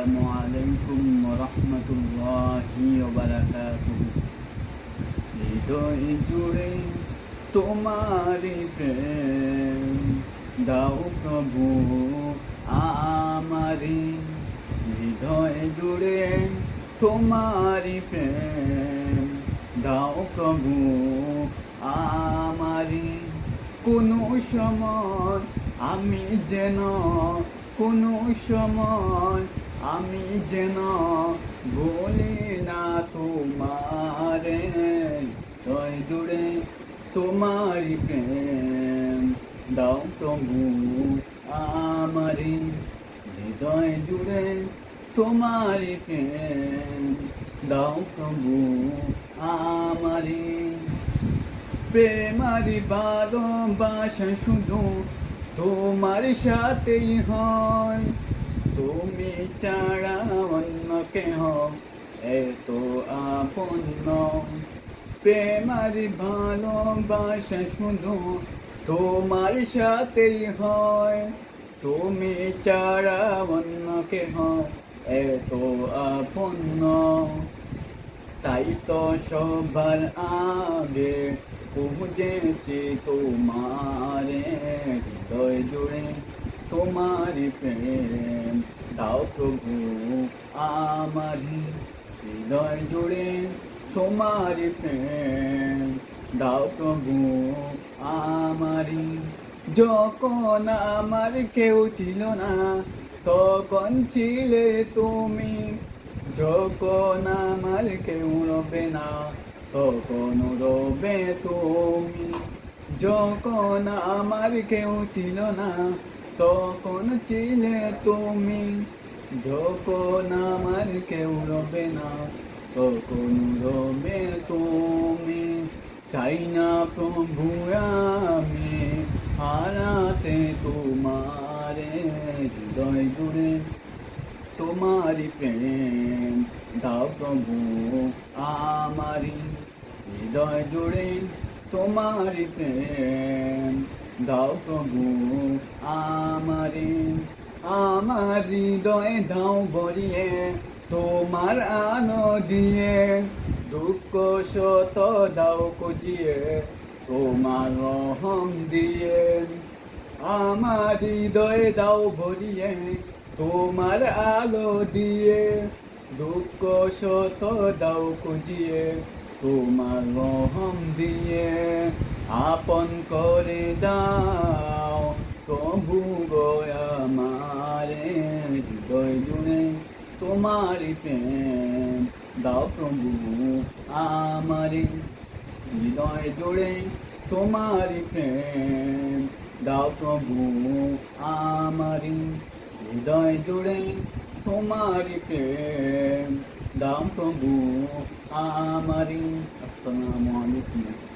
আসসালামু আলাইকুম ওয়া রাহমাতুল্লাহি ওয়া বারাকাতুহু। হৃদয় জুড়ে তোমারি প্রেম দাও প্রভু আমারি, হৃদয় জুড়ে তোমারি প্রেম দাও প্রভু আমারি। কোনো সময় আমি যেন কোনো সময় আমি যেন ভুলি না তোমারে, হৃদয় জুড়ে তোমারি প্রেম দাও প্রভু আমারি, হৃদয় জুড়ে তোমারি প্রেম দাও প্রভু আমারি। প্রেমারি ভালোবাসা শুধু তোমার সাথেই হয়, তুমি ছাড়া অন্য কেহ এত আপন নয়। প্রেমারি ভালোবাসা শুধু তোমার সাথেই হয়, তুমি ছাড়া অন্য কেহ এত আপন নয়। তাই তো সবার আগে খুঁজেছি তোমারে, হৃদয় জুড়ে তোমারি প্রেম দাও প্রভু আমারি, হৃদয় জুড়ে তোমারি প্রেম দাও প্রভু আমারি। যখন আমার কেউ ছিল না তখন ছিলে তুমি, যখন আমার কেউ রবে না তখন রবে তুমি, যখন আমার কেউ ছিল না তখন ছিলে তুমি, যখন আমার কেউ রবে না তখন রবে তুমি। চাই না প্রভু আমি হারাতে তোমারে, হৃদয় জুড়ে তোমারি প্রেম দাও প্রভু আমারি, হৃদয় জুড়ে তোমারি প্রেম দাও প্রভু আমারি। আমার হৃদয় দাও ভরিয়ে তোমার আলো দিয়ে, দুঃখ শত দাও খুঁজিয়ে তোমার রহম দিয়ে। আমার হৃদয় দাও ভরিয়ে তোমার আলো দিয়ে, দুঃখ শত দাও খুঁজিয়ে তোমার রহম দিয়ে। আপন করে দাও প্রভু গো আমারে, হৃদয় জুড়ে তোমারি প্রেম দাও প্রভু আমারি, হৃদয় জুড়ে তোমারি প্রেম দাও প্রভু আমারি, হৃদয় জুড়ে তোমারি প্রেম দাও প্রভু আমারি। আসসালামু আলাইকুম।